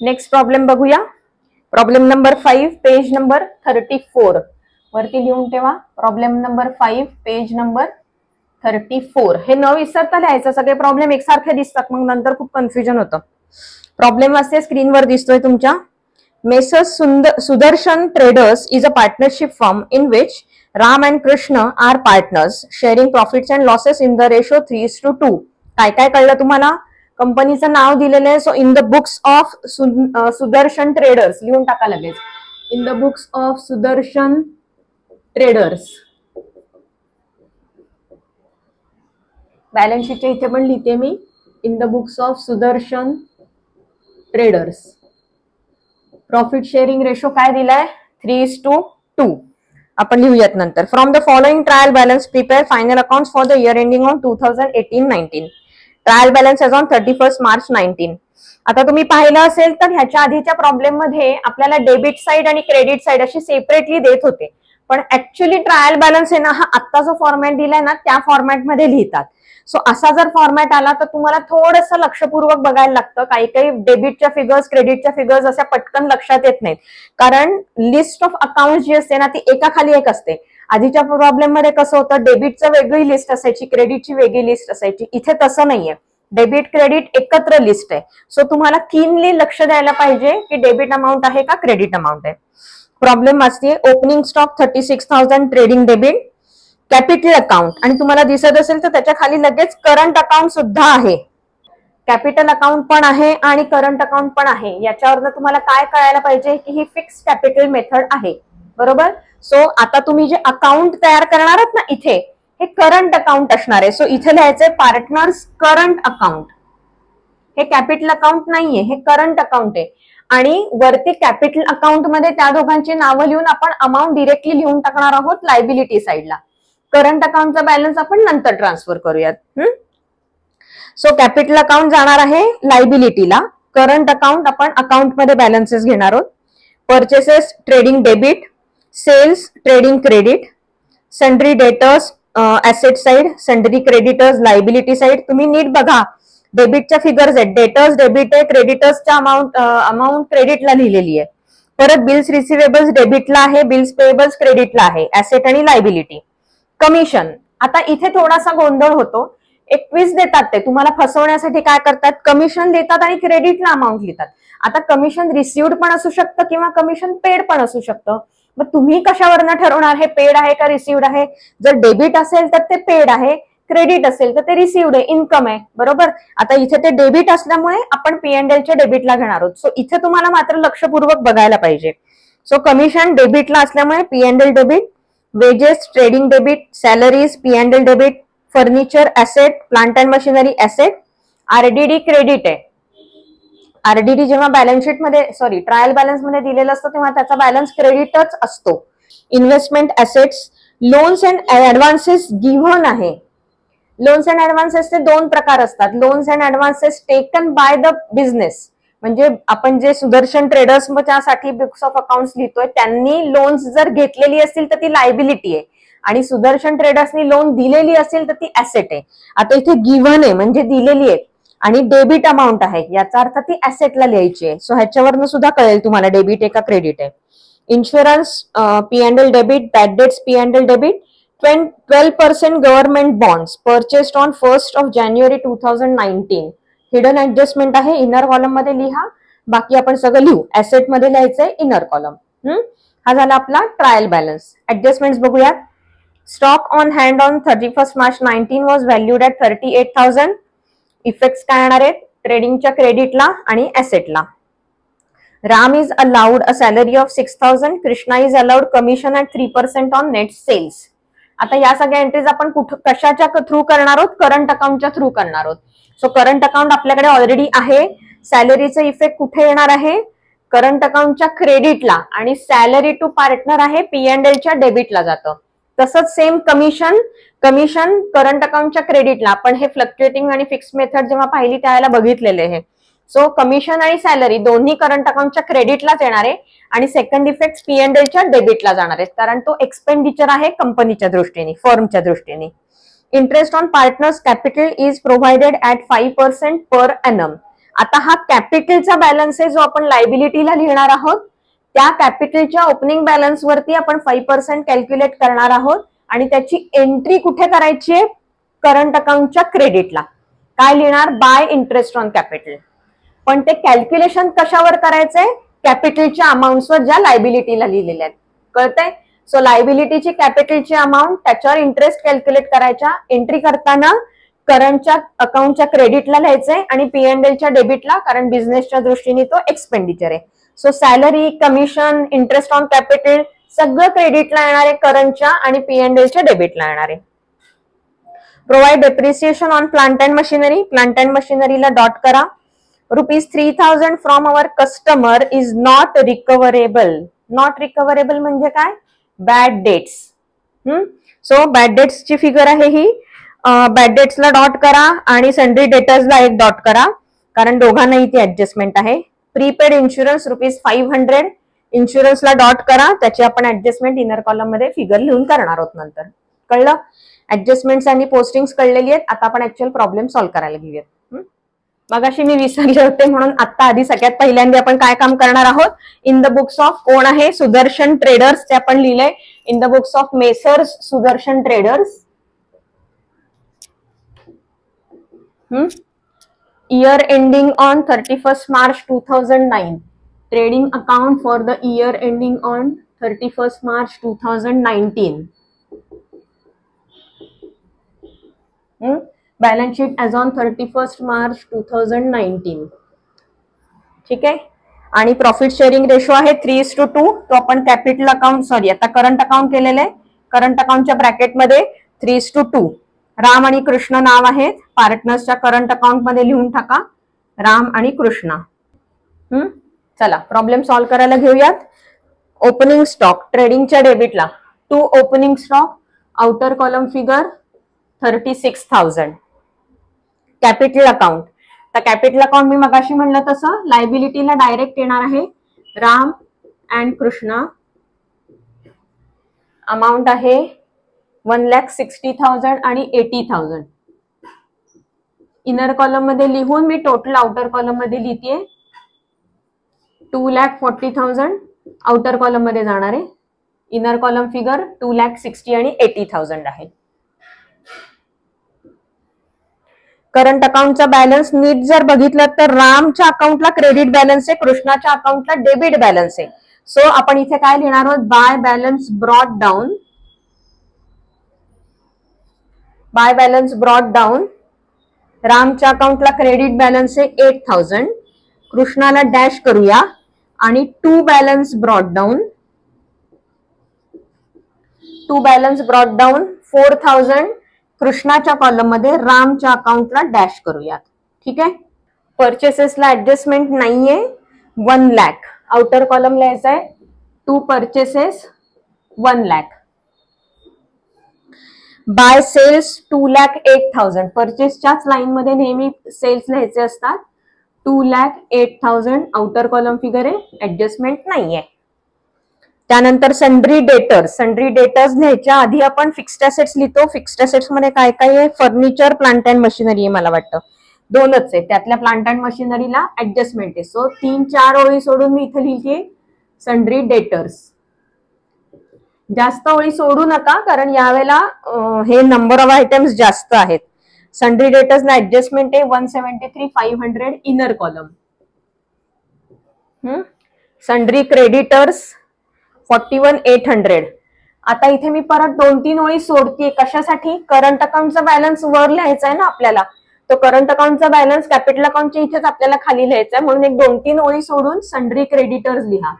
Next problem बघूया. Problem number 5 page number 34 वरती लिहून ठेवा. Problem number 5 page number 34. हे न विसरता लिहायचं. सगळे प्रॉब्लेम एकसारखे दिसतात मग नंतर खूप कन्फ्युजन होतं. प्रॉब्लेम असते स्क्रीनवर दिसतोय तुमच्या. Messrs Sudarshan traders is a partnership firm in which Ram and Krishna are partners sharing profits and losses in the ratio 3:2. काय काय कळलं तुम्हाला? कंपनीचं नाव दिलेलं आहे. So in the books of Sudarshan traders लिहून टाका लगेच. In the books of Sudarshan traders. Balance शीटच्या इथे पण लिहिते मी. In the books of Sudarshan traders. Profit sharing ratio काय दिलाय? 3:2. आपण लिहूयात नंतर. From the following trial balance prepare final accounts for the year ending on 2018-19. Trial balance as on 31 March 19. आता तुम्ही पाहिलं असेल तर ह्याच्या आधीच्या प्रॉब्लेम मध्ये आपल्याला डेबिट साइड आणि क्रेडिट साइड अशी सेपरेटली देत होते. पण ऍक्च्युअली ट्रायल बॅलन्स आहे ना, हा आत्ता जो फॉर्मॅट दिलाय ना त्या फॉर्मॅटमध्ये लिहितात. सो असा जर फॉर्मॅट आला तर तुम्हाला थोडंसं लक्षपूर्वक बघायला लागतं. काही काही डेबिटच्या फिगर्स क्रेडिटच्या फिगर्स अशा पटकन लक्षात येत नाहीत. कारण लिस्ट ऑफ अकाउंट जी असते ना ती एका खाली एक असते. आधीच्या प्रॉब्लेम मध्ये कसं होतं, डेबिटचं वेगळी लिस्ट असायची, क्रेडिटची वेगळी लिस्ट असायची. इथे तसं नाहीये. डेबिट क्रेडिट एकत्र लिस्ट आहे. सो तुम्हाला क्लीनली लक्ष द्यायला पाहिजे की डेबिट अमाऊंट आहे का क्रेडिट अमाऊंट आहे. प्रॉब्लेम वाचते. Opening stock 36,000 trading debit. Capital account आणि तुम्हाला दिसत असेल तर त्याच्या खाली लगेच करंट अकाउंट सुद्धा आहे. कॅपिटल अकाउंट पण आहे आणि करंट अकाउंट पण आहे. याच्यावरनं तुम्हाला काय कळायला पाहिजे की ही फिक्स कॅपिटल मेथड आहे. बरोबर. सो आता तुम्ही जे अकाउंट तयार करणार आहात ना इथे, हे करंट अकाउंट असणार आहे. सो इथे लिहायचंय पार्टनर्स करंट अकाउंट. हे कॅपिटल अकाउंट नाहीये, हे करंट अकाउंट आहे. आणि वरती कॅपिटल अकाउंट मध्ये त्या दोघांची नावं लिहून आपण अमाऊंट डिरेक्टली लिहून टाकणार आहोत लायबिलिटी साइडला. करंट अकाउंटचा बॅलन्स आपण नंतर ट्रान्सफर करूयात. सो कॅपिटल अकाउंट जाणार आहे लायबिलिटीला. करंट अकाउंट आपण अकाउंट मध्ये बॅलन्सेस घेणार आहोत. Purchases trading debit, sales trading credit, sundry debtors asset side, sundry creditors liability side. तुम्ही नीट बघा, डेबिटच्या फिगर्स आहेत. डेटर्स डेबिट आहे, क्रेडिटर्सच्या अमाऊंट क्रेडिटला लिहिलेली आहे. परत बिल्स रिसिवेबल्स डेबिटला आहे, बिल्स पेएबल्स क्रेडिटला आहे. ऍसेट आणि लायबिलिटी. कमिशन. आता इथे थोडासा गोंधळ होतो. एक क्विज देतात ते तुम्हाला फसवण्यासाठी. काय करतात, कमिशन देतात आणि क्रेडिटला अमाऊंट लिहितात. आता कमिशन रिसिव्ड पण असू शकतं किंवा कमिशन पेड पण असू शकतं. मग तुम्ही कशावरनं ठरवणार हे पेड आहे का रिसिव्ड आहे? जर डेबिट असेल तर ते पेड आहे, क्रेडिट असेल तर ते रिसिव्ड आहे, इन्कम आहे. बरोबर. आता इथे ते डेबिट असल्यामुळे आपण P&Lच्या डेबिटला घेणार आहोत. सो इथे तुम्हाला मात्र लक्षपूर्वक बघायला पाहिजे. सो कमिशन डेबिटला असल्यामुळे P&L debit, wages trading debit, salaries P&L debit, furniture asset, plant and machinery asset. RDD credit आहे. आरडीडी जेव्हा बॅलन्स शीट मध्ये ट्रायल बॅलन्स मध्ये दिलेलं असतं तेव्हा त्याचा बॅलन्स क्रेडिटच असतो. Investment assets. Loans and advances given आहे. लोन्स अँड ऍडव्हान्सेसचे दोन प्रकार असतात. Loans and advances taken by the business, म्हणजे आपण जे सुदर्शन ट्रेडर्सच्या साठी बुक्स ऑफ अकाउंट्स लिहितोय त्यांनी लोन्स जर घेतलेली असतील तर ती लायबिलिटी आहे आणि सुदर्शन ट्रेडर्सनी लोन दिलेली असेल तर ती ऍसेट आहे. आता इथे गिव्हन आहे म्हणजे दिलेली आहे आणि डेबिट अमाऊंट आहे, याचा अर्थ ती ऍसेटला लिहायची आहे. सो ह्याच्यावरनं सुद्धा कळेल तुम्हाला डेबिट आहे का क्रेडिट आहे. Insurance P&L debit, bad debts P&L debit. 12% government bonds purchased on 1 जानेवारी 2019. हिडन ऍडजस्टमेंट आहे, इनर कॉलम मध्ये लिहा. बाकी आपण सगळं लिहू. ऍसेट मध्ये लिहायचंय इनर कॉलम. हा झाला आपला ट्रायल बॅलन्स. ऍडजस्टमेंट बघूयात. Stock on hand on 31 March 19 was valued at 38,000. Effects काय येणार आहेत? ट्रेडिंगच्या क्रेडिटला आणि ऍसेटला. Ram is allowed a salary of 6,000. Krishna is allowed commission at 3% on net sales. आता या सगळ्या एंट्रीज आपण कशाच्या थ्रू करणार आहोत? करंट अकाउंटच्या थ्रू करणार आहोत. सो करंट अकाउंट आपल्याकडे ऑलरेडी आहे. सॅलरीचा इफेक्ट कुठे येणार आहे? करंट अकाउंटच्या क्रेडिटला आणि सॅलरी टू पार्टनर आहे P&Lच्या डेबिटला जातं. तसंच सेम कमिशन करंट अकाउंटच्या क्रेडिटला. आपण हे फ्लक्च्युएटिंग आणि फिक्स मेथड जेव्हा पाहिली त्यावेळेला बघितलेले आहे. सो कमिशन आणि सॅलरी दोन्ही करंट अकाउंटच्या क्रेडिटलाच येणार आहे आणि सेकंड इफेक्ट P&Lच्या डेबिटला जाणार आहेत कारण तो एक्सपेंडिचर आहे कंपनीच्या दृष्टीने, फर्मच्या दृष्टीने. Interest on partners capital is provided at 5% per ANM. आता हा कॅपिटलचा बॅलन्स आहे जो आपण लायबिलिटीला लिहिणार आहोत. त्या कॅपिटलच्या ओपनिंग बॅलन्स वरती आपण 5% कॅल्क्युलेट करणार आहोत आणि त्याची एंट्री कुठे करायची आहे? करंट अकाउंटच्या क्रेडिटला. काय लिहिणार? Bye interest on capital. पण ते कॅल्क्युलेशन कशावर करायचंय? कॅपिटलच्या अमाऊंट्सवर ज्या लायबिलिटीला लिहिलेल्या आहेत. कळतंय? सो लायबिलिटीची कॅपिटलची अमाऊंट, त्याच्यावर इंटरेस्ट कॅल्क्युलेट करायच्या. एंट्री करताना करंटच्या अकाउंटच्या क्रेडिटला लिहायचंय आणि P&Lच्या डेबिटला, कारण बिझनेसच्या दृष्टीने तो एक्सपेंडिचर आहे. So salary, commission, interest on capital सगळं क्रेडिटला येणार आहे करंटच्या आणि P&Lच्या डेबिटला येणार आहे. Provide depreciation on plant and machinery. Plant and मशिनरीला डॉट करा. ₹3,000 from our customer is not recoverable. Not recoverable म्हणजे काय? Bad debts. सो बॅड डेट्सची फिगर आहे ही. बॅड डेट्सला डॉट करा आणि सन्ड्री डेटर्सला एक डॉट करा, कारण दोघांनाही ती ऍडजस्टमेंट आहे. Prepaid insurance ₹500. इन्शुरन्सला डॉट करा, त्याची आपण ऍडजस्टमेंट इनर कॉलम मध्ये फिगर लिहून करणार आहोत नंतर. कळलं? ऍडजस्टमेंट्स आणि पोस्टिंग्स कळलेली आहेत. आता आपण ऍक्च्युअल प्रॉब्लेम सॉल्व्ह करायला घेऊयात. मगाशी मी विसरले होते म्हणून आता आधी सगळ्यात पहिल्यांदा आपण काय काम करणार आहोत? इन द बुक्स ऑफ कोण आहे? सुदर्शन ट्रेडर्स. ते आपण लिहिलंय. In the books of messrs Sudarshan traders. Year ending on 31st March 2009. Trading account for the year ending on 31st March 2019. Balance sheet as on 31st March 2019. ठीक आहे. आणि profit sharing ratio आहे 3:2. तो आपण कॅपिटल अकाउंट आता current account केलेलं आहे. Current अकाउंटच्या ब्रॅकेटमध्ये 3:2. Ram आणि कृष्ण नाव आहेत. पार्टनर्सच्या करंट अकाउंट मध्ये लिहून टाका राम आणि कृष्णा. चला प्रॉब्लेम सॉल्व्ह करायला घेऊयात. ओपनिंग स्टॉक ट्रेडिंगच्या डेबिटला to opening stock, outer column figure 36,000. Capital account. तर कॅपिटल अकाउंट मी मगाशी म्हणलं तसं लायबिलिटीला डायरेक्ट येणार आहे. राम अँड कृष्णा. अमाऊंट आहे 1,60,000 आणि 80,000. इनर कॉलम मध्ये लिहून मी टोटल आउटर कॉलम मध्ये लिहितेय 2,40,000 आउटर कॉलम मध्ये जाणार आहे. इनर कॉलम फिगर 2,60,000 आणि 80,000 आहे. करंट अकाउंटचा बॅलन्स नीट जर बघितलं तर रामच्या अकाउंटला क्रेडिट बॅलन्स आहे, कृष्णाच्या अकाउंटला डेबिट बॅलन्स आहे. सो आपण इथे काय लिहिणार आहोत? By balance brought down. By balance brought down. रामच्या अकाउंटला क्रेडिट बॅलन्स आहे 8,000. कृष्णाला डॅश करूया आणि to balance brought down. To balance brought down 4,000 कृष्णाच्या कॉलम मध्ये रामच्या अकाउंटला डॅश करूयात. ठीक आहे. परचेसेसला ऍडजस्टमेंट नाहीये. 1 लाख आउटर कॉलम लिहायचा आहे. To purchases 1 lakh. By sales 2,08,000. परचेसच्याच लाईन मध्ये नेहमी सेल्स लिहायचे असतात. 2,08,000 आउटर कॉलम फिगर आहे. ऍडजस्टमेंट नाहीये. त्यानंतर सन्ड्री डेटर्स. सन्ड्री डेटर्स लिहायच्या आधी आपण फिक्स्ड असेट्स लिहितो. फिक्स्ड असेट्स मध्ये काय काय आहे? फर्निचर, प्लांट अँड मशिनरी आहे. मला वाटतं 2च आहे. त्यातल्या प्लांट अँड मशिनरीला ऍडजस्टमेंट आहे. सो 3-4 ओळी सोडून मी इथे लिहिते सन्ड्री डेटर्स. जास्त ओळी सोडू नका, कारण यावेळेला हे नंबर ऑफ आयटम्स जास्त आहेत. सन्ड्री डेटर्सला ऍडजस्टमेंट आहे 173,500 इनर कॉलम. Sundry creditors 41,800. आता इथे मी परत 2-3 ओळी सोडतीये. कशासाठी? करंट अकाउंटचा बॅलन्स वर लिहायचा आहे ना आपल्याला. तो करंट अकाउंटचा बॅलन्स कॅपिटल अकाउंटच्या इथेच आपल्याला खाली लिहायचा आहे. म्हणून एक 2-3 ओळी सोडून सन्ड्री क्रेडिटर्स लिहा.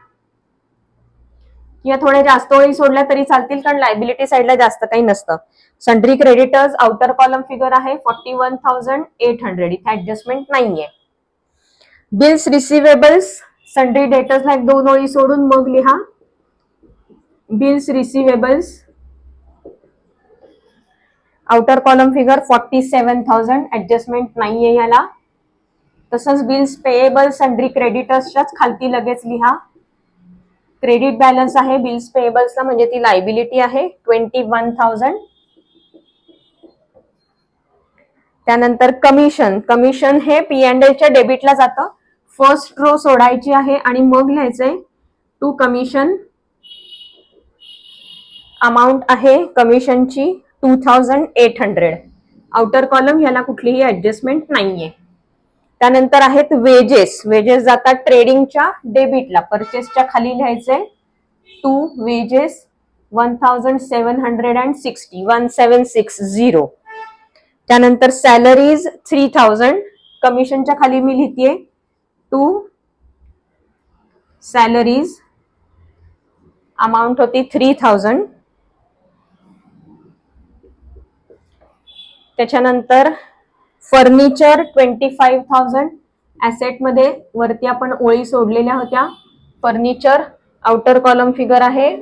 किंवा थोड्या जास्त ओळी सोडल्या तरी चालतील, कारण लायबिलिटी साईडला जास्त काही नसतं. Sundry creditors outer column figure आहे 41,800. इथे ऍडजस्टमेंट नाहीये. Bills receivables. सन्ड्री डेटर्सला 1-2 ओळी सोडून मग लिहा bills receivables. Outer column figure 47,000. Adjustment नाहीये याला. तसंच बिल्स पेएबल सन्ड्री क्रेडिटर्सच्याच खालती लगेच लिहा. क्रेडिट बॅलन्स आहे बिल्स पेएबल्सला, म्हणजे ती लायबिलिटी आहे 21,000. त्यानंतर कमिशन, कमिशन हे P&L च्या डेबिटला जातं. फर्स्ट रो सोडायची आहे आणि मग लिहायचंय टू कमिशन. अमाऊंट आहे कमिशनची 2800. आउटर कॉलम याला कुठलीही ऍडजस्टमेंट नाहीये. त्यानंतर आहेत वेजेस, वेजेस जातात ट्रेडिंगच्या डेबिटला. परचेसच्या खाली लिहायचंय टू वेजेस 1760. त्यानंतर सॅलरीज 3000. कमिशनच्या खाली मी लिहितेय टू सॅलरीज, अमाऊंट होती 3000. त्याच्यानंतर फर्निचर 25,000. ऍसेट मध्ये वरती आपण ओळी सोडलेल्या होत्या. फर्निचर आउटर कॉलम फिगर आहे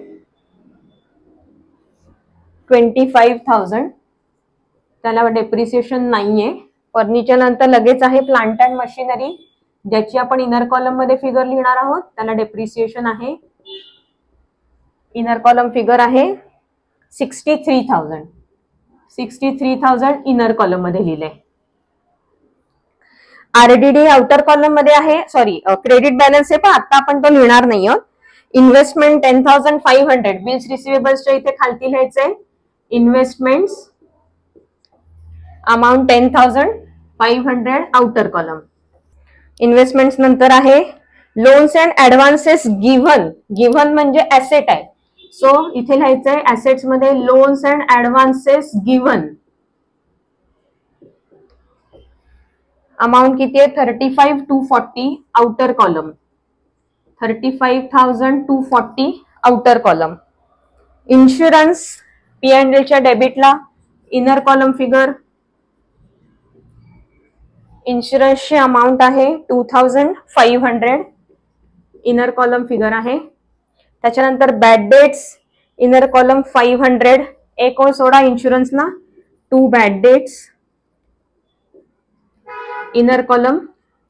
25,000. त्याला डेप्रिसिएशन नाहीये. फर्निचर नंतर लगेच आहे प्लांट अँड मशिनरी, ज्याची आपण इनर कॉलम मध्ये फिगर लिहिणार आहोत. त्याला डेप्रिसिएशन आहे. इनर कॉलम फिगर आहे 63,000. 63,000 इनर कॉलम मध्ये लिहिले. आरडीडी आउटर कॉलम मध्ये आहे, सॉरी क्रेडिट बॅलन्स आहे पण आता आपण तो लिहिणार नाही आहोत. इन्व्हेस्टमेंट 10,500. बिल्स रिसिवेबल्सच्या इथे खालती लिहायचंय investments, amount 10,500 outer column. Investments नंतर आहे loans and advances given. Given म्हणजे ऍसेट आहे, सो इथे लिहायचंय ऍसेट्स मध्ये loans and advances given. Amount किती आहे 35,240 outer column. 35,240 outer column. Insurance P&L च्या डेबिटला इनर कॉलम फिगर. इन्शुरन्सची अमाऊंट आहे 2,500. इनर कॉलम फिगर आहे. त्याच्यानंतर बॅड डेट्स इनर कॉलम 500. एक ओळ सोडा इन्शुरन्सला, to bad debts inner column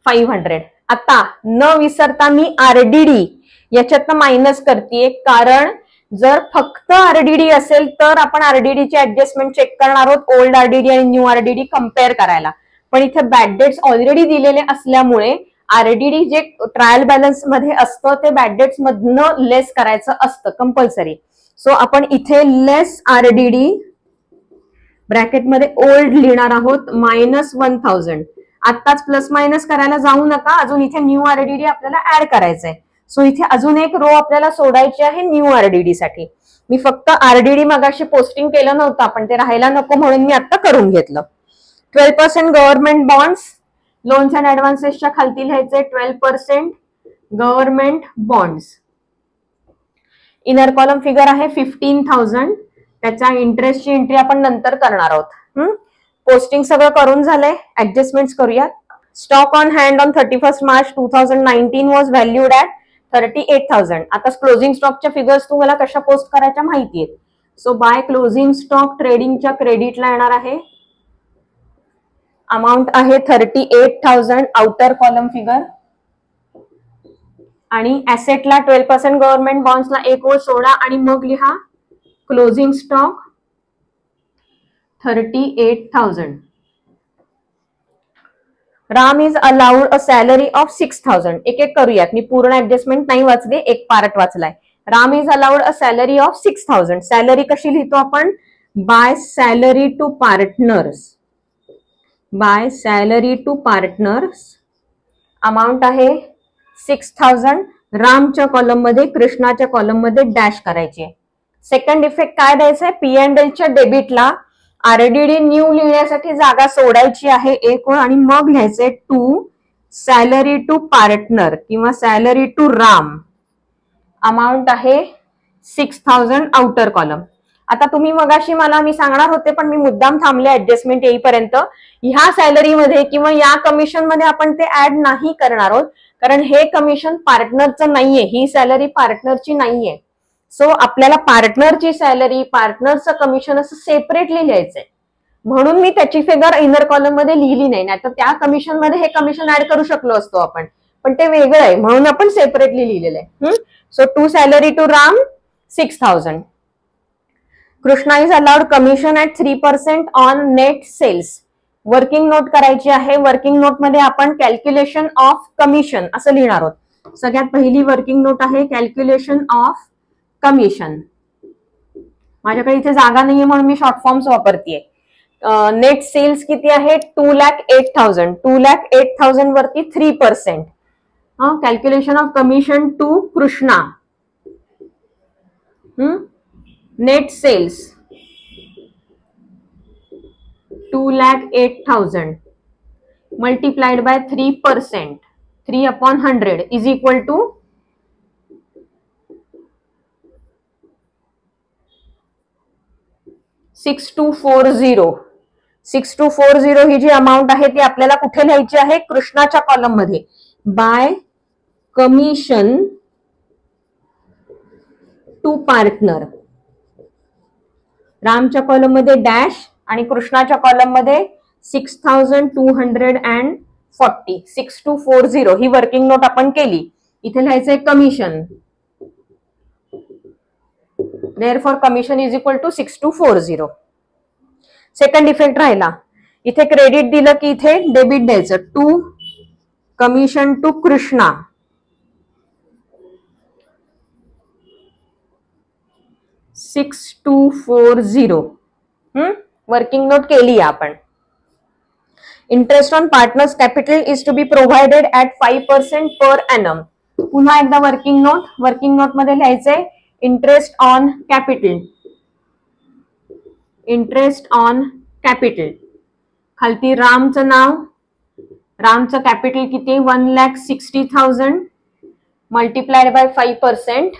500. आता न विसरता मी आरडीडी याच्यातनं मायनस करते, कारण जर फक्त आरडीडी असेल तर आपण आरडीडीची ऍडजस्टमेंट चेक करणार आहोत, ओल्ड आरडीडी आणि न्यू आरडीडी कम्पेअर करायला. पण इथे बॅड डेट्स ऑलरेडी दिलेले असल्यामुळे आरडीडी जे ट्रायल बॅलन्स मध्ये असतं ते बॅड डेट्स मधनं लेस करायचं असतं कंपल्सरी. सो आपण इथे लेस आरडीडी ब्रॅकेटमध्ये ओल्ड लिहिणार आहोत -1000. आत्ताच प्लस मायनस करायला जाऊ नका, अजून इथे न्यू आरडीडी आपल्याला ऍड करायचंय. सो इथे अजून एक रो आपल्याला सोडायची आहे न्यू आरडीडी साठी. मी फक्त आरडीडी मगाशी पोस्टिंग केलं नव्हतं, पण ते राहायला नको म्हणून मी आता करून घेतलं. 12% गव्हर्नमेंट बॉन्ड्स, लोन्स अँड ऍडव्हान्सेसच्या खालती लिहायचे 12% government bonds. Inner column figure आहे 15,000. त्याच्या इंटरेस्टची एंट्री आपण नंतर करणार आहोत. पोस्टिंग सगळं करून झालंय, ऍडजस्टमेंट्स करूयात. Stock on hand on 31 March 2019 was valued at 38,000. आता क्लोजिंग स्टॉकच्या फिगर्स तुम्हाला कशा पोस्ट करायच्या माहिती आहेत. सो बाय क्लोजिंग स्टॉक ट्रेडिंगच्या क्रेडिटला येणार आहे. अमाऊंट आहे 38,000 आउटर कॉलम फिगर. आणि ऍसेटला 12% गव्हर्नमेंट बॉन्ड्सला एक ओळ सोडा आणि मग लिहा closing stock 38,000. Ram is allowed a salary of 6,000. एक एक करूयात, मी पूर्ण ऍडजस्टमेंट नाही वाचले, एक पार्ट वाचलाय. Ram is allowed a salary of 6,000. Salary कशी लिहितो आपण? By salary to partners. By salary to partners. Amount आहे 6,000. रामच्या कॉलम मध्ये, कृष्णाच्या कॉलम मध्ये डॅश करायची. सेकंड इफेक्ट काय द्यायचा आहे? P&Lच्या डेबिटला आरडीडी न्यू लिहिण्यासाठी जागा सोडायची आहे एक ओळ आणि मग लिहायचंय टू सॅलरी टू पार्टनर किंवा सॅलरी टू राम. अमाऊंट आहे 6,000 आउटर कॉलम. आता तुम्ही मगाशी मी सांगणार होते पण मी मुद्दाम थांबले ऍडजस्टमेंट येईपर्यंत. ह्या सॅलरीमध्ये किंवा या कमिशन मध्ये आपण ते ऍड नाही करणार आहोत, कारण हे कमिशन पार्टनरचं नाहीये, ही सॅलरी पार्टनरची नाहीये. सो आपल्याला पार्टनरची सॅलरी, पार्टनरचं कमिशन असं सेपरेटली लिहायचंय, म्हणून मी त्याची फिगर इनर कॉलम मध्ये लिहिली नाही. नाहीतर त्या कमिशन मध्ये हे कमिशन ऍड करू शकलो असतो आपण, पण ते वेगळं आहे म्हणून आपण सेपरेटली लिहिलेलं आहे. So to salary to Ram 6,000. Krishna is allowed commission at 3% on net sales. Working note करायची आहे. वर्किंग नोट मध्ये आपण कॅल्क्युलेशन ऑफ कमिशन असं लिहिणार आहोत. सगळ्यात पहिली वर्किंग नोट आहे कॅल्क्युलेशन ऑफ कमिशन. माझ्याकडे इथे जागा नाहीये म्हणून मी शॉर्ट फॉर्म्स वापरतेय. नेट सेल्स किती आहे 2,08,000. 2,08,000 वरती 3%. Calculation of commission to Krishna. Net sales 2,08,000 multiplied by 3%, 3/100 is equal to 6240. 6240 ही जी अमाऊंट आहे ती आपल्याला कुठे लिहायची आहे? कृष्णाच्या कॉलम मध्ये. By commission to partner. रामच्या कॉलम मध्ये डॅश आणि कृष्णाच्या कॉलम मध्ये 6,240. 6240 ही वर्किंग नोट आपण केली. इथे लिहायचंय commission. Therefore commission is equal to 6240. Second effect राहिला. इथे क्रेडिट दिलं की इथे डेबिट द्यायचं. To commission to Krishna. $6,240. Working note केली आपण. Interest on partners capital is to be provided at 5% per annum. पुन्हा एकदा वर्किंग नोट. वर्किंग नोट मध्ये लिहायचंय interest on capital. Interest on capital. खालती रामचं नाव. रामचं कॅपिटल किती? 1,60,000 multiplied by 5%.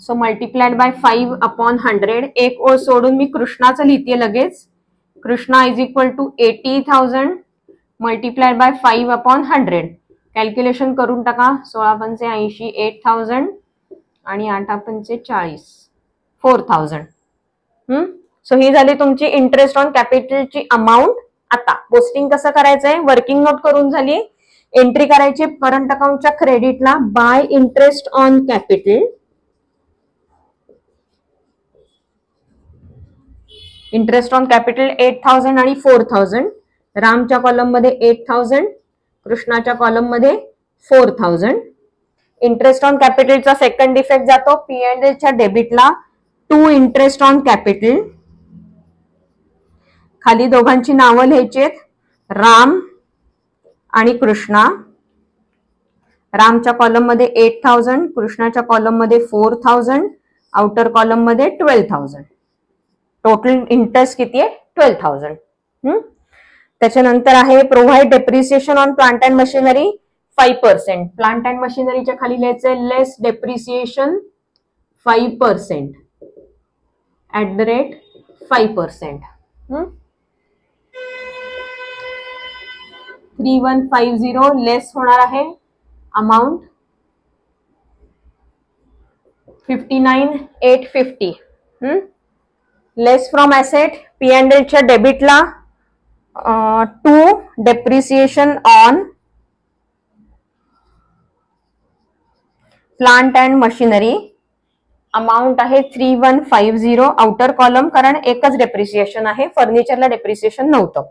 So multiplied by 5/100. एक ओळ सोडून मी कृष्णाचं लिहिते लगेच. Krishna is equal to 80,000 multiplied by 5/100. Calculation करून टाका. 16 × 80 8,000 आणि 8 40 4,000. सो ही झाली तुमची इंटरेस्ट ऑन कॅपिटलची अमाऊंट. आता पोस्टिंग कसं करायचंय? वर्किंग नोट करून झाली. एंट्री करायची करंट अकाउंटच्या क्रेडिटला by interest on capital. Interest on capital 8,000 आणि 4,000. रामच्या कॉलम मध्ये 8,000, कृष्णाच्या कॉलम मध्ये 4,000. इंटरेस्ट ऑन कॅपिटलचा सेकंड इफेक्ट जातो P&Lच्या डेबिटला. To interest on capital. खाली दोघांची नावं लिहायची आहेत. राम आणि कृष्णा. रामच्या कॉलम मध्ये 8,000, कृष्णाच्या कॉलम मध्ये 4,000, आउटर कॉलम मध्ये 12,000. टोटल इंटरेस्ट किती आहे? 12,000. त्याच्यानंतर आहे provide depreciation on plant and machinery 5%. Plant and मशिनरीच्या खाली लिहायचंय लेस डेप्रिसिएशन 5% @5%. 3,150 लेस होणार आहे अमाऊंट 59,850. लेस फ्रॉम ॲसेट P&Lच्या डेबिटला to depreciation on plant and machinery. Amount आहे 3,150 आउटर कॉलम, कारण एकच डेप्रिसिएशन आहे. फर्निचरला डेप्रिसिएशन नव्हतं.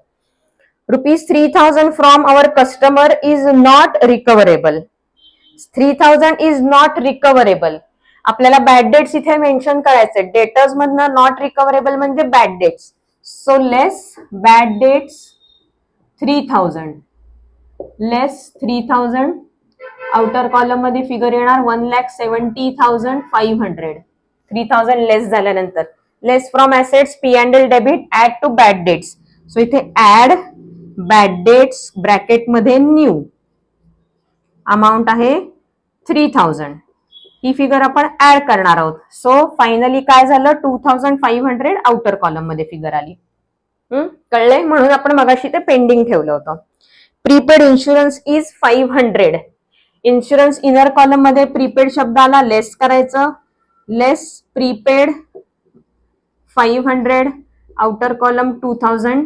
₹3,000 from our customer is not recoverable. 3,000 is not recoverable. आपल्याला बॅड डेट्स इथे मेन्शन करायचे. डेटर्स मधनं नॉट रिकव्हरेबल म्हणजे bad debts. So less bad debts 3,000. Less 3,000. Outer column मध्ये फिगर येणार 1,70,500. 3,000 लेस झाल्यानंतर. Less from assets P&L debit add to bad debts. So इथे add bad debts bracket मध्ये new. Amount आहे 3,000. ही figure आपण add करणार आहोत. सो फायनली काय झालं? 2,500 आउटर कॉलम मध्ये फिगर आली. कळले? म्हणून आपण मगाशी ते पेंडिंग ठेवलं होतं. Prepaid insurance is 500. Insurance inner column मध्ये प्रीपेड शब्द आला, लेस करायचं. Less prepaid 500 outer column 2,000.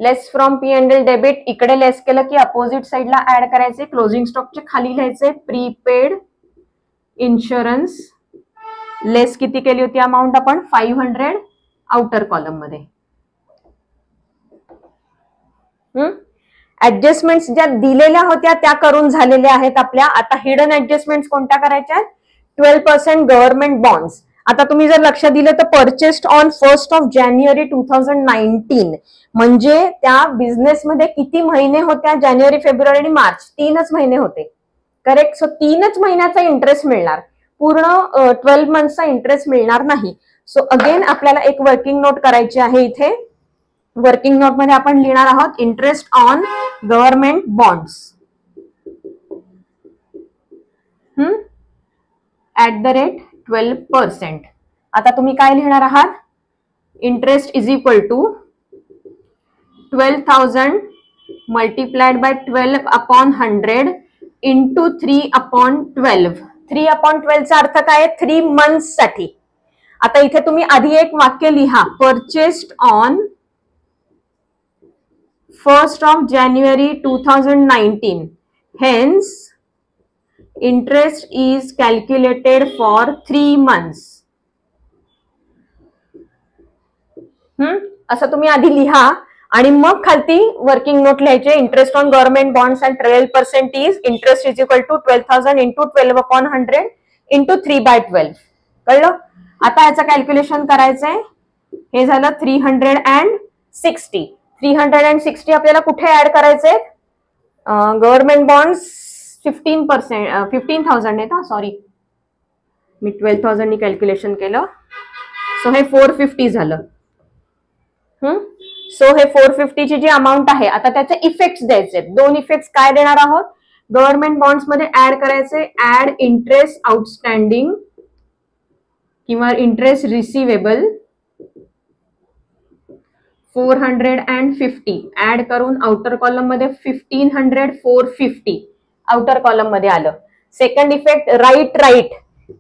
Less from P&L debit. इकडे लेस केलं की अपोजिट साइडला ऍड करायचे. क्लोजिंग स्टॉकचे खाली लिहायचे प्रीपेड इन्शुरन्स. लेस किती केली होती अमाऊंट आपण? 500 आउटर कॉलम मध्ये. ऍडजस्टमेंट्स ज्या दिलेल्या होत्या त्या करून झालेल्या आहेत आपल्या. आता हिडन ऍडजस्टमेंट्स कोणत्या करायच्या आहेत? 12% गव्हर्नमेंट बॉन्ड्स. आता तुम्ही जर लक्ष दिलं तर परचेस्ड ऑन 1 जानेवारी 2019 म्हणजे त्या बिझनेसमध्ये किती महिने होत्या? जानेवारी, फेब्रुवारी आणि मार्च, 3च महिने होते. करेक्ट. सो 3च महिन्याचा इंटरेस्ट मिळणार, पूर्ण 12 मंथचा इंटरेस्ट मिळणार नाही. सो अगेन आपल्याला एक वर्किंग नोट करायची आहे इथे. वर्किंग नोट मध्ये आपण लिहिणार आहोत इंटरेस्ट ऑन गव्हर्नमेंट बॉन्ड्स @ 12%. आता तुम्ही काय लिहिणार आहात? Interest is equal to 12,000 multiplied by 12/100 into 3/12. 3/12 चा अर्थ काय? 3 मंथ्स साठी. आता इथे तुम्ही आधी एक वाक्य लिहा, परचेस्ड ऑन 1 जानेवारी 2019. Hence, interest is calculated for 3 months. असं तुम्ही आधी लिहा आणि मग खालती वर्किंग नोट लिहायचे. Interest on government bonds and 12% is interest is equal to 12,000 into 12/100 into 3/12. कळलं? आता याचं कॅल्क्युलेशन करायचंय. हे झालं 360. 360 आपल्याला कुठे ऍड करायचे? गव्हर्नमेंट बॉन्ड्स 15%, 15,000 आहे का? सॉरी, मी 12,000 नी कॅल्क्युलेशन केलं. सो हे 450 झालं. सो हे 450 ची जी अमाऊंट आहे, आता त्याचे इफेक्ट्स द्यायचे. 2 इफेक्ट्स काय देणार आहोत? गव्हर्नमेंट बॉन्ड्स मध्ये ऍड करायचे, ऍड इंटरेस्ट आउटस्टँडिंग किंवा इंटरेस्ट रिसिवेबल 450 ऍड करून आउटर कॉलम मध्ये 1500 450 आउटर कॉलम मध्ये आलं. सेकंड इफेक्ट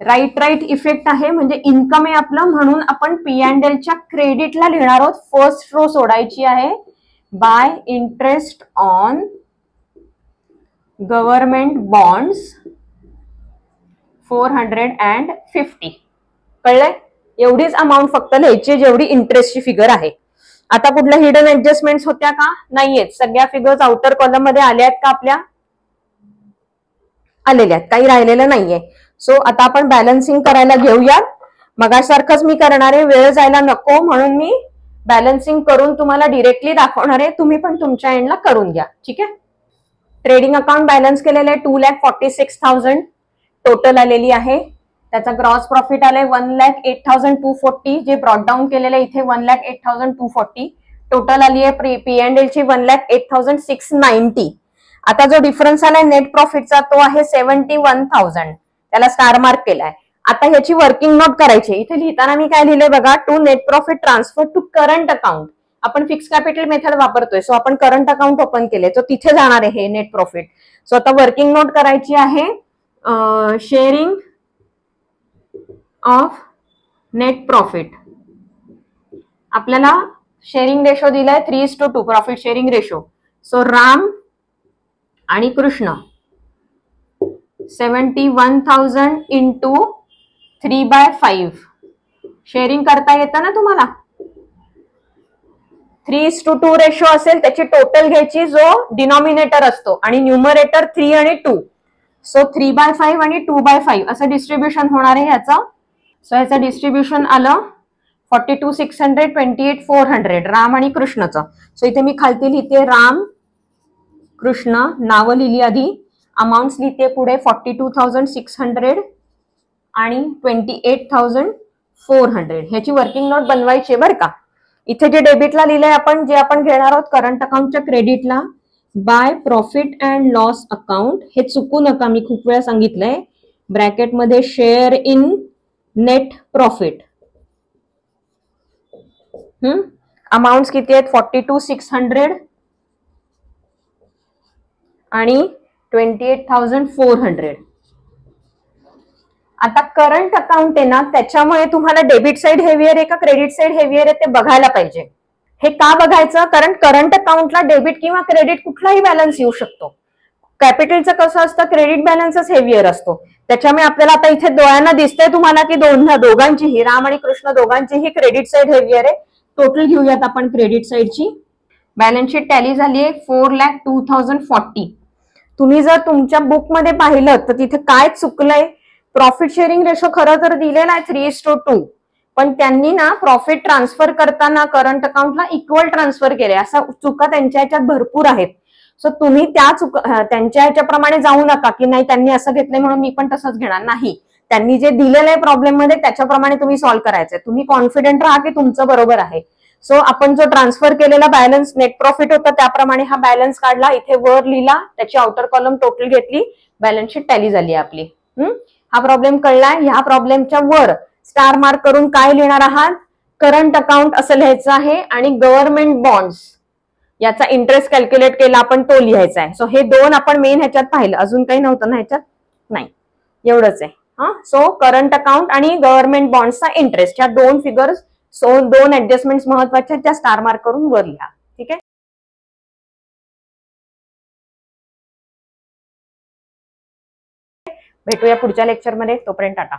राईट इफेक्ट आहे, म्हणजे इन्कम आहे आपलं, म्हणून आपण P&L च्या क्रेडिटला लिहिणार आहोत. फर्स्ट रो सोडायची आहे, bye interest on government bonds 450. कळलंय? एवढीच अमाऊंट फक्त लिहायची जेवढी इंटरेस्टची फिगर आहे. आता कुठल्या हिडन ऍडजस्टमेंट्स होत्या का? नाहीयेत. सगळ्या फिगर्स आउटर कॉलम मध्ये आल्या आहेत का आपल्या? आलेल्या आहेत, काही राहिलेलं नाहीये. सो आता आपण बॅलन्सिंग करायला घेऊयात. मगासारखंच मी करणार आहे, वेळ जायला नको म्हणून मी बॅलन्सिंग करून तुम्हाला डिरेक्टली दाखवणार आहे. तुम्ही पण तुमच्या एंडला करून घ्या. ठीक आहे? ट्रेडिंग अकाउंट बॅलन्स केलेलं आहे 2,46,000 टोटल आलेली आहे. त्याचा ग्रॉस प्रॉफिट आलाय 1,08,240, जे ब्रॉट डाऊन केलेलं आहे इथे 1,08,240. टोटल आली आहे P&L ची 1,08,690. आता जो डिफरन्स आलाय नेट प्रॉफिटचा तो आहे 71,000, त्याला स्टार मार्क केलाय. आता ह्याची वर्किंग नोट करायची. इथे लिहिताना मी काय लिहिलंय बघा, to net profit transfer to current account. आपण फिक्स कॅपिटल मेथड वापरतोय, सो आपण करंट अकाउंट ओपन केले, सो तिथे जाणार आहे हे नेट प्रॉफिट. सो आता वर्किंग नोट करायची आहे, शेअरिंग ऑफ नेट प्रॉफिट. आपल्याला शेअरिंग रेशो दिलाय 3:2 profit sharing ratio. So Ram आणि कृष्ण 71,000 इंटू 3/5 शेअरिंग करता येतं ना तुम्हाला? 3:2 रेशो असेल, त्याची टोटल घ्यायची जो डिनॉमिनेटर असतो आणि न्यूमरेटर 3 आणि 2. सो 3/5 आणि 2/5 असं डिस्ट्रीब्युशन होणार आहे ह्याचं. सो ह्याचं डिस्ट्रीब्युशन आलं 42,600 28,400 राम आणि कृष्णचं. सो इथे मी खालती लिहिते राम कृष्ण, नावं लिहिली आधी, अमाऊंट्स लिहिते पुढे 42,600 आणि 28,400. ह्याची वर्किंग नोट बनवायची बरं का. इथे जे डेबिटला लिहिलंय आपण, जे आपण घेणार आहोत करंट अकाउंटच्या क्रेडिटला, by profit and loss account. हे चुकू नका, मी खूप वेळा सांगितलंय. ब्रॅकेटमध्ये share in net profit. Amounts किती आहेत? 42,600 आणि 28,400. आता करंट अकाउंट आहे ना, त्याच्यामुळे तुम्हाला डेबिट साइड हेवियर आहे का क्रेडिट साइड हेवियर आहे ते बघायला पाहिजे. हे का बघायचं? कारण करंट अकाउंटला डेबिट किंवा क्रेडिट कुठलाही बॅलन्स येऊ शकतो. कॅपिटलचं कसं असतं, क्रेडिट बॅलन्सच हेवियर असतो. त्याच्यामुळे आपल्याला आता इथे डोळ्यांना दिसतंय तुम्हाला की दोघांचीही, राम आणि कृष्ण दोघांचीही क्रेडिट साइड हेवियर आहे. टोटल घेऊयात आपण क्रेडिट साइडची. बॅलन्स शीट टॅली झाली आहे 4,02,040. तुम्ही जर तुमच्या बुकमध्ये पाहिलं तर तिथे काय चुकलंय, प्रॉफिट शेअरिंग रेशो खरं तर दिलेला आहे 3:2, पण त्यांनी ना प्रॉफिट ट्रान्सफर करताना करंट अकाउंटला इक्वल ट्रान्सफर केले. असा चुका त्यांच्या ह्याच्यात भरपूर आहेत. सो तुम्ही त्या त्यांच्या ह्याच्याप्रमाणे जाऊ नका की नाही त्यांनी असं घेतलंय म्हणून मी पण तसंच घेणार नाही. त्यांनी जे दिलेलं आहे प्रॉब्लेम मध्ये त्याच्याप्रमाणे तुम्ही सॉल्व्ह करायचंय. तुम्ही कॉन्फिडंट राहा की तुमचं बरोबर आहे. सो आपण जो ट्रान्सफर केलेला बॅलन्स नेट प्रॉफिट होता त्याप्रमाणे हा बॅलन्स काढला, इथे वर लिहिला, त्याची आउटर कॉलम टोटल घेतली, बॅलन्स शीट टॅली झाली आपली. हा प्रॉब्लेम कळलाय. ह्या प्रॉब्लेमच्या वर स्टार मार्क करून काय लिहिणार आहात, करंट अकाउंट असं लिहायचं आहे आणि गव्हर्नमेंट बॉन्ड्स याचा इंटरेस्ट कॅल्क्युलेट केला आपण तो लिहायचा आहे. सो हे दोन आपण मेन ह्याच्यात पाहिलं, अजून काही नव्हतं ना ह्याच्यात, नाही एवढंच आहे. सो करंट अकाउंट आणि गव्हर्नमेंट बॉन्ड्सचा इंटरेस्ट, ह्या दोन फिगर्स, सो दोन ऍडजस्टमेंट महत्वाच्या त्या स्टार मार्क करून वर लिहा. ठीक आहे. भेटूया पुढच्या लेक्चरमध्ये, तोपर्यंत टाटा.